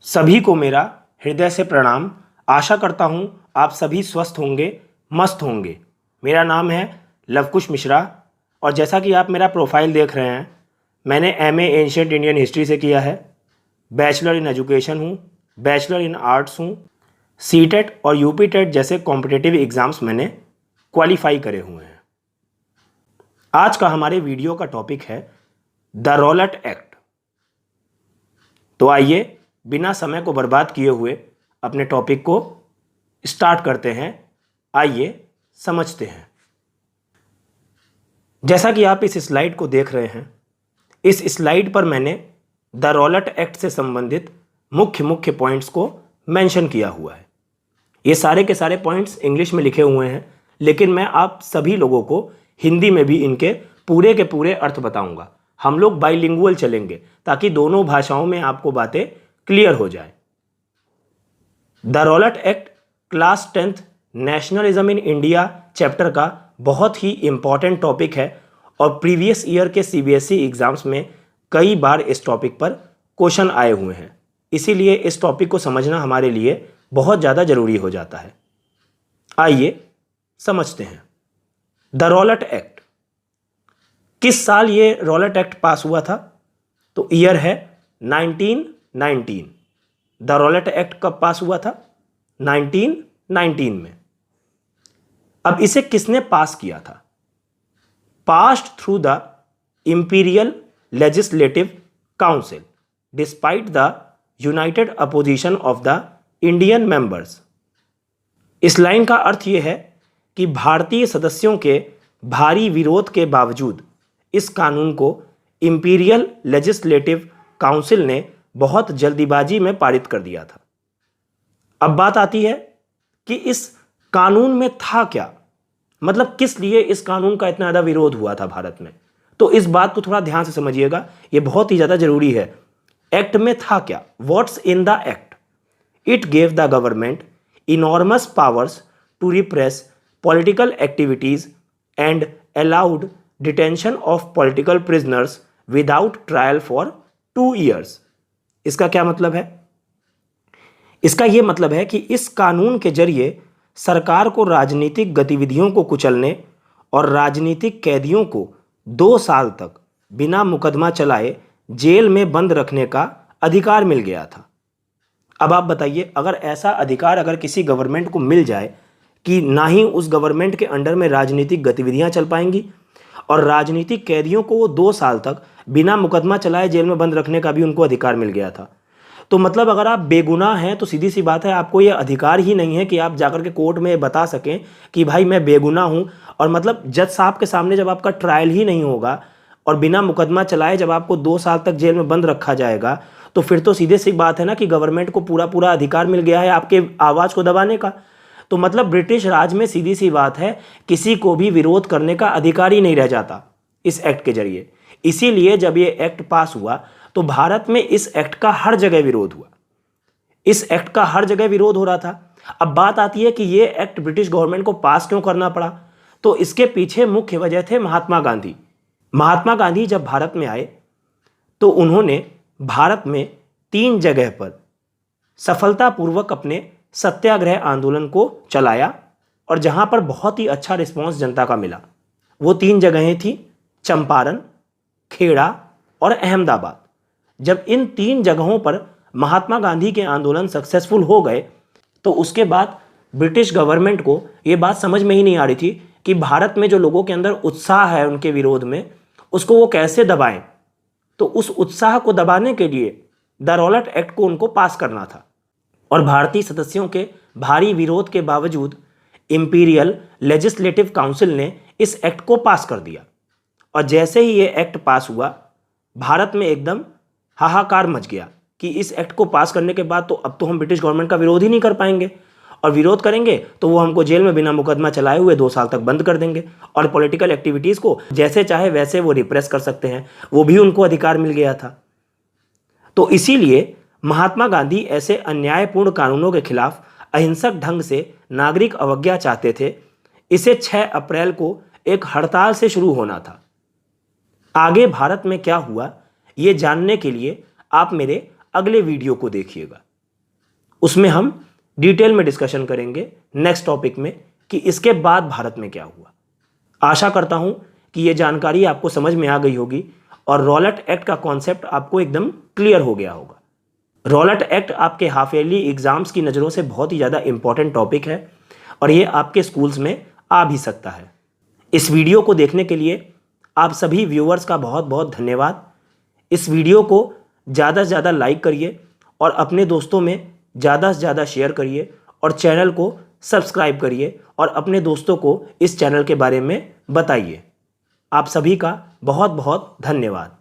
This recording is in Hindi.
सभी को मेरा हृदय से प्रणाम। आशा करता हूँ आप सभी स्वस्थ होंगे, मस्त होंगे। मेरा नाम है लवकुश मिश्रा और जैसा कि आप मेरा प्रोफाइल देख रहे हैं, मैंने एमए एंशिएंट इंडियन हिस्ट्री से किया है, बैचलर इन एजुकेशन हूँ, बैचलर इन आर्ट्स हूँ, सीटेट और यूपी टेट जैसे कॉम्पिटिटिव एग्ज़ाम्स मैंने क्वालिफाई करे हुए हैं। आज का हमारे वीडियो का टॉपिक है द रॉलेट एक्ट। तो आइए बिना समय को बर्बाद किए हुए अपने टॉपिक को स्टार्ट करते हैं। आइए समझते हैं। जैसा कि आप इस स्लाइड को देख रहे हैं, इस स्लाइड पर मैंने द रॉलेट एक्ट से संबंधित मुख्य पॉइंट्स को मेंशन किया हुआ है। ये सारे के सारे पॉइंट्स इंग्लिश में लिखे हुए हैं, लेकिन मैं आप सभी लोगों को हिंदी में भी इनके पूरे के पूरे अर्थ बताऊंगा। हम लोग बाइलिंगुअल चलेंगे ताकि दोनों भाषाओं में आपको बातें क्लियर हो जाए। The Rowlatt act class 10th nationalism in India chapter का बहुत ही इंपॉर्टेंट टॉपिक है और प्रीवियस ईयर के सीबीएसई एग्जाम्स में कई बार इस टॉपिक पर क्वेश्चन आए हुए हैं। इसीलिए इस टॉपिक को समझना हमारे लिए बहुत ज़्यादा ज़रूरी हो जाता है। आइए समझते हैं। द रॉलेट एक्ट, किस साल ये रॉलेट एक्ट पास हुआ था? तो ईयर है 1919। द रॉलेट एक्ट कब पास हुआ था? 1919 में। अब इसे किसने पास किया था? Passed through the imperial legislative council despite the United opposition of the Indian members. इस लाइन का अर्थ यह है कि भारतीय सदस्यों के भारी विरोध के बावजूद इस कानून को इंपीरियल लेजिस्लेटिव काउंसिल ने बहुत जल्दीबाजी में पारित कर दिया था। अब बात आती है कि इस कानून में था क्या, मतलब किस लिए इस कानून का इतना ज़्यादा विरोध हुआ था भारत में। तो इस बात को थोड़ा ध्यान से समझिएगा, ये बहुत ही ज़्यादा जरूरी है। एक्ट में था क्या? What's in the act? It gave the government enormous powers to repress political activities and allowed detention of political prisoners without trial for 2 years। इसका क्या मतलब है? इसका यह मतलब है कि इस कानून के जरिए सरकार को राजनीतिक गतिविधियों को कुचलने और राजनीतिक कैदियों को 2 साल तक बिना मुकदमा चलाए जेल में बंद रखने का अधिकार मिल गया था। अब आप बताइए, अगर ऐसा अधिकार अगर किसी गवर्नमेंट को मिल जाए कि ना ही उस गवर्नमेंट के अंडर में राजनीतिक गतिविधियां चल पाएंगी और राजनीतिक कैदियों को वो 2 साल तक बिना मुकदमा चलाए जेल में बंद रखने का भी उनको अधिकार मिल गया था, तो मतलब अगर आप बेगुनाह हैं तो सीधी सी बात है, आपको ये अधिकार ही नहीं है कि आप जाकर के कोर्ट में बता सकें कि भाई मैं बेगुनाह हूं। और मतलब जज साहब के सामने जब आपका ट्रायल ही नहीं होगा और बिना मुकदमा चलाए जब आपको 2 साल तक जेल में बंद रखा जाएगा, तो फिर तो सीधे सी बात है ना कि गवर्नमेंट को पूरा अधिकार मिल गया है आपके आवाज़ को दबाने का। तो मतलब ब्रिटिश राज में सीधी सी बात है, किसी को भी विरोध करने का अधिकार ही नहीं रह जाता इस एक्ट के जरिए। इसीलिए जब ये एक्ट पास हुआ तो भारत में इस एक्ट का हर जगह विरोध हुआ। इस एक्ट का हर जगह विरोध हो रहा था। अब बात आती है कि ये एक्ट ब्रिटिश गवर्नमेंट को पास क्यों करना पड़ा? तो इसके पीछे मुख्य वजह थे महात्मा गांधी। महात्मा गांधी जब भारत में आए तो उन्होंने भारत में 3 जगह पर सफलतापूर्वक अपने सत्याग्रह आंदोलन को चलाया और जहां पर बहुत ही अच्छा रिस्पांस जनता का मिला। वो 3 जगहें थी चंपारण, खेड़ा और अहमदाबाद। जब इन 3 जगहों पर महात्मा गांधी के आंदोलन सक्सेसफुल हो गए तो उसके बाद ब्रिटिश गवर्नमेंट को ये बात समझ में ही नहीं आ रही थी कि भारत में जो लोगों के अंदर उत्साह है उनके विरोध में, उसको वो कैसे दबाएं। तो उस उत्साह को दबाने के लिए द रॉलेट एक्ट को उनको पास करना था और भारतीय सदस्यों के भारी विरोध के बावजूद इंपीरियल लेजिस्लेटिव काउंसिल ने इस एक्ट को पास कर दिया। और जैसे ही ये एक्ट पास हुआ, भारत में एकदम हाहाकार मच गया कि इस एक्ट को पास करने के बाद तो अब तो हम ब्रिटिश गवर्नमेंट का विरोध ही नहीं कर पाएंगे, और विरोध करेंगे तो वो हमको जेल में बिना मुकदमा चलाए हुए 2 साल तक बंद कर देंगे और पॉलिटिकल एक्टिविटीज़ को जैसे चाहे वैसे वो रिप्रेस कर सकते हैं, वो भी उनको अधिकार मिल गया था। तो इसीलिए महात्मा गांधी ऐसे अन्यायपूर्ण कानूनों के खिलाफ अहिंसक ढंग से नागरिक अवज्ञा चाहते थे। इसे 6 अप्रैल को एक हड़ताल से शुरू होना था। आगे भारत में क्या हुआ ये जानने के लिए आप मेरे अगले वीडियो को देखिएगा। उसमें हम डिटेल में डिस्कशन करेंगे नेक्स्ट टॉपिक में कि इसके बाद भारत में क्या हुआ। आशा करता हूं कि ये जानकारी आपको समझ में आ गई होगी और रॉलेट एक्ट का कॉन्सेप्ट आपको एकदम क्लियर हो गया होगा। रॉलेट एक्ट आपके हाफ ईयरली एग्जाम्स की नज़रों से बहुत ही ज़्यादा इंपॉर्टेंट टॉपिक है और ये आपके स्कूल्स में आ भी सकता है। इस वीडियो को देखने के लिए आप सभी व्यूअर्स का बहुत बहुत धन्यवाद। इस वीडियो को ज़्यादा से ज़्यादा लाइक करिए और अपने दोस्तों में ज़्यादा से ज़्यादा शेयर करिए और चैनल को सब्सक्राइब करिए और अपने दोस्तों को इस चैनल के बारे में बताइए। आप सभी का बहुत बहुत धन्यवाद।